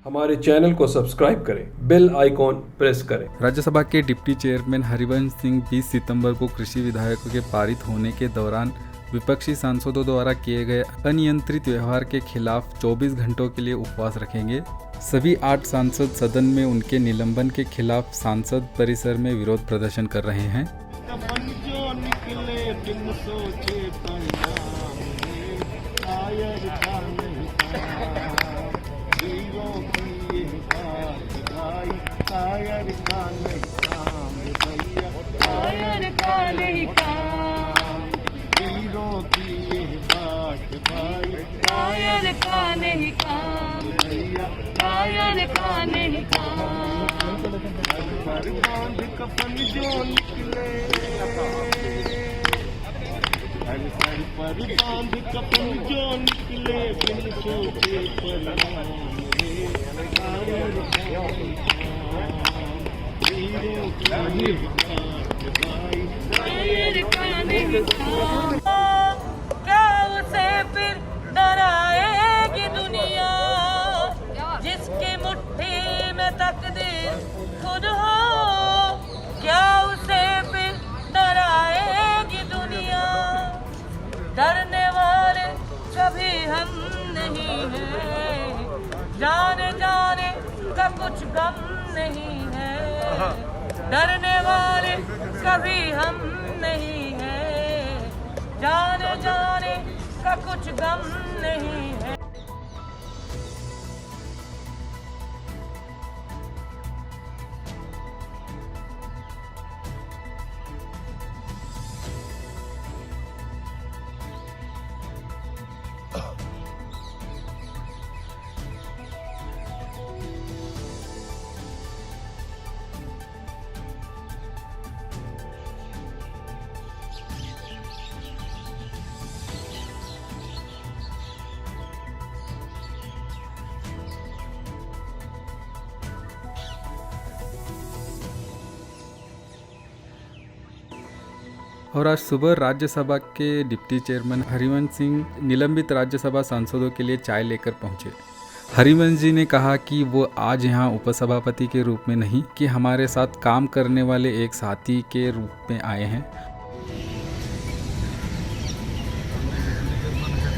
हमारे चैनल को सब्सक्राइब करें, बेल आइकॉन प्रेस करें। राज्यसभा के डिप्टी चेयरमैन हरिवंश सिंह 20 सितंबर को कृषि विधेयकों के पारित होने के दौरान विपक्षी सांसदों द्वारा किए गए अनियंत्रित व्यवहार के खिलाफ 24 घंटों के लिए उपवास रखेंगे। सभी 8 सांसद सदन में उनके निलंबन के खिलाफ सांसद परिसर में विरोध प्रदर्शन कर रहे हैं। कफन जो निकले पर बांध कफन जो निकले बिन सोचे क्या उसे फिर डराएगी दुनिया जिसकी मुट्ठी में तकदीर खुद हो। क्या उसे फिर डराएगी दुनिया, डरने वाले कभी हम नहीं हैं, जाने जाने का कुछ गम नहीं है। डरने वाले कभी हम नहीं हैं, जाने जाने का कुछ गम नहीं है। और आज सुबह राज्यसभा के डिप्टी चेयरमैन हरिवंश सिंह निलंबित राज्यसभा सांसदों के लिए चाय लेकर पहुंचे। हरिवंश जी ने कहा कि वो आज यहां उपसभापति के रूप में नहीं कि हमारे साथ काम करने वाले एक साथी के रूप में आए हैं।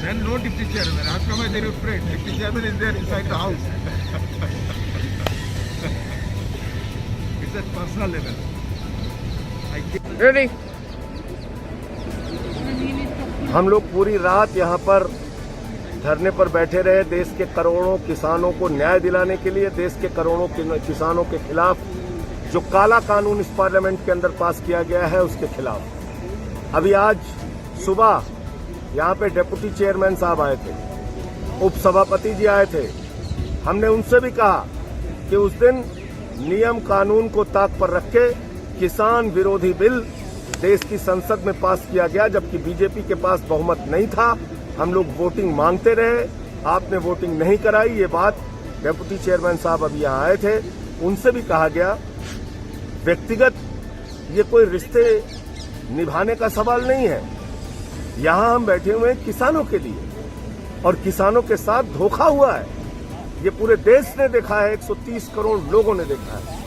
Then no deputy chairman. How come they are afraid? Deputy chairman is there inside the house. It's at personal level. Ready? हम लोग पूरी रात यहाँ पर धरने पर बैठे रहे, देश के करोड़ों किसानों को न्याय दिलाने के लिए, देश के करोड़ों किसानों के खिलाफ जो काला कानून इस पार्लियामेंट के अंदर पास किया गया है उसके खिलाफ। अभी आज सुबह यहाँ पे डिप्टी चेयरमैन साहब आए थे, उपसभापति जी आए थे। हमने उनसे भी कहा कि उस दिन नियम कानून को ताक पर रख के किसान विरोधी बिल देश की संसद में पास किया गया, जबकि बीजेपी के पास बहुमत नहीं था। हम लोग वोटिंग मांगते रहे, आपने वोटिंग नहीं कराई। ये बात डिप्टी चेयरमैन साहब अभी यहाँ आए थे, उनसे भी कहा गया। व्यक्तिगत ये कोई रिश्ते निभाने का सवाल नहीं है। यहाँ हम बैठे हुए हैं किसानों के लिए, और किसानों के साथ धोखा हुआ है। ये पूरे देश ने देखा है, 130 करोड़ लोगों ने देखा है।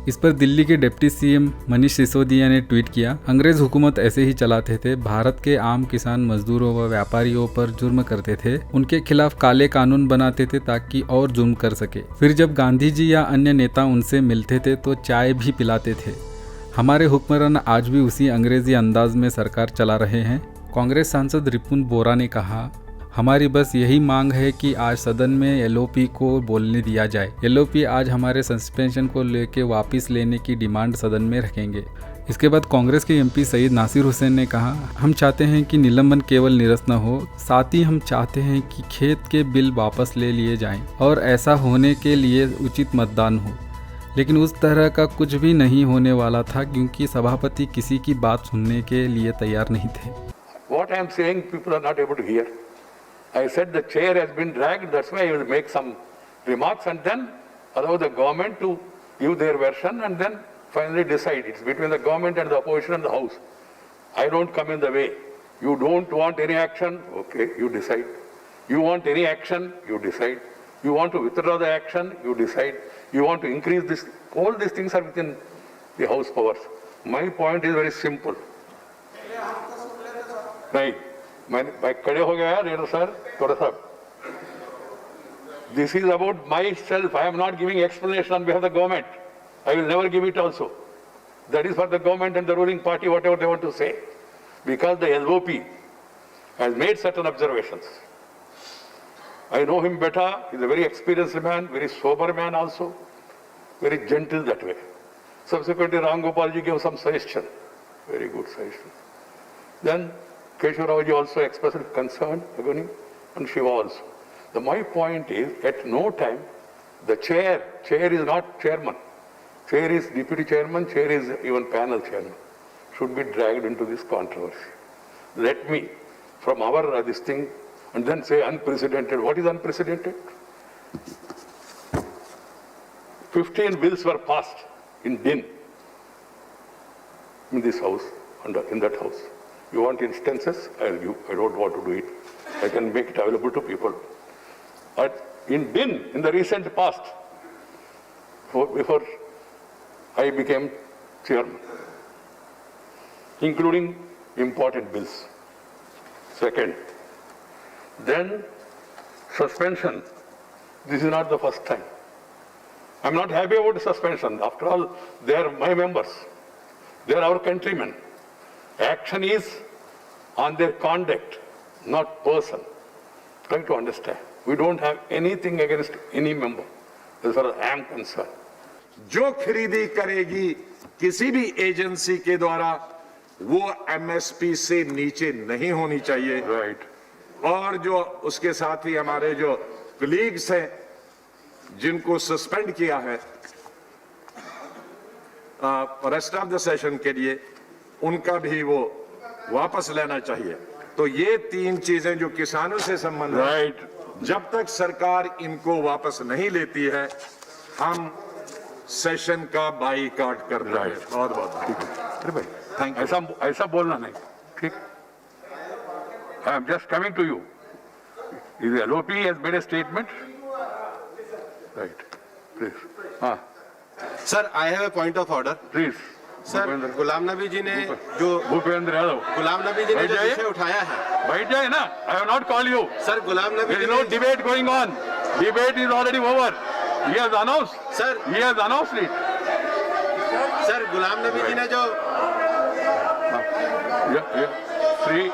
इस पर दिल्ली के डिप्टी सीएम मनीष सिसोदिया ने ट्वीट किया, अंग्रेज हुकूमत ऐसे ही चलाते थे, भारत के आम किसान मजदूरों व व्यापारियों पर जुर्म करते थे, उनके खिलाफ काले कानून बनाते थे ताकि और जुर्म कर सके। फिर जब गांधी जी या अन्य नेता उनसे मिलते थे तो चाय भी पिलाते थे। हमारे हुक्मरान आज भी उसी अंग्रेजी अंदाज में सरकार चला रहे हैं। कांग्रेस सांसद रिपुन बोरा ने कहा, हमारी बस यही मांग है कि आज सदन में एलओपी को बोलने दिया जाए। एलओपी आज हमारे सस्पेंशन को लेकर वापस लेने की डिमांड सदन में रखेंगे। इसके बाद कांग्रेस के एमपी सईद नासिर हुसैन ने कहा, हम चाहते हैं कि निलंबन केवल निरस्त न हो, साथ ही हम चाहते हैं कि खेत के बिल वापस ले लिए जाएं और ऐसा होने के लिए उचित मतदान हो। लेकिन उस तरह का कुछ भी नहीं होने वाला था क्योंकि सभापति किसी की बात सुनने के लिए तैयार नहीं थे। What I am saying, people are not able to hear. I said the chair has been dragged. That's why I will make some remarks and then allow the government to give their version and then finally decide. It's between the government and the opposition and the house. I don't come in the way. You don't want any action? Okay, you decide. You want any action? You decide. You want to withdraw the action, you decide. You want to increase this. All these things are within the House powers. My point is very simple. नहीं, मैं खड़े हो गया raider sir, थोड़ा सा. This is about myself. I am not giving explanation on behalf of the government. I will never give it also. That is for the government and the ruling party, whatever they want to say. Because the LOP has made certain observations. I know him better. He's a very experienced man, very sober man also, very gentle that way. Subsequently, Ram Gopal ji gave some suggestion, very good suggestion. Then Keshav Rao ji also expressed concern, agony, and Shiva also. My point is, at no time, the chair is not chairman. Chair is deputy chairman, chair is even panel chairman, should be dragged into this controversy. Let me, from our this thing, and then say unprecedented. What is unprecedented? 15 bills were passed in din in this house, in that house. You want instances? I'll give. I don't want to do it. I can make it available to people. But in din, in the recent past, before I became chairman, including important bills. Second, then suspension. This is not the first time. I'm not happy about the suspension. After all, they are my members. They are our countrymen. Action is on their conduct, not person. Try to understand. We don't have anything against any member, as far as I am concerned. जो खरीदी करेगी किसी भी agency के द्वारा वो MSP से नीचे नहीं होनी चाहिए. Right. और जो उसके साथ ही हमारे जो कलीग्स हैं जिनको सस्पेंड किया है रेस्ट ऑफ द सेशन के लिए, उनका भी वो वापस लेना चाहिए. तो ये तीन चीजें जो किसानों से संबंधित है, Right. जब तक सरकार इनको वापस नहीं लेती है हम सेशन का बाईकाट कर रहे हैं. बहुत बहुत अरे भाई, थैंक यू. ऐसा बोलना नहीं, ठीक? I am just coming to you. The LOP has made a statement. Right. Please. Sir I have a point of order. Please. Sir Ghulam Nabi ji ने जो भूपेंद्र यादव, गुलाम नबी जी ने जो विषय उठाया है, बैठ जाए ना. I have not called you. Sir Ghulam Nabi There ji is no ने debate going on. Debate is already over. He has announced. Sir. He has announced it. Sir Ghulam Nabi ji ने जो Three.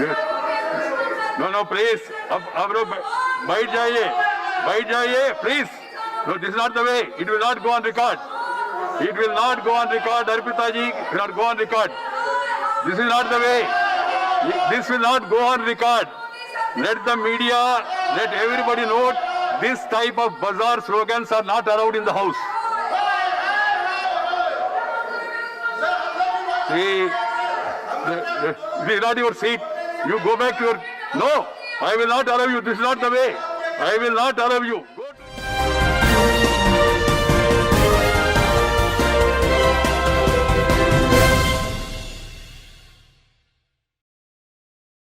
Yes. No, please. अब लोग बैठ जाइए, please. No, this is not the way. It will not go on record. It will not go on record, Arpita ji. It will not go on record. This is not the way. This will not go on record. Let the media, let everybody know this type of bazaar slogans are not allowed in the house. See, this is not your seat. You go back to your... No, I will not allow you. This is not the way. I will not allow you. Go.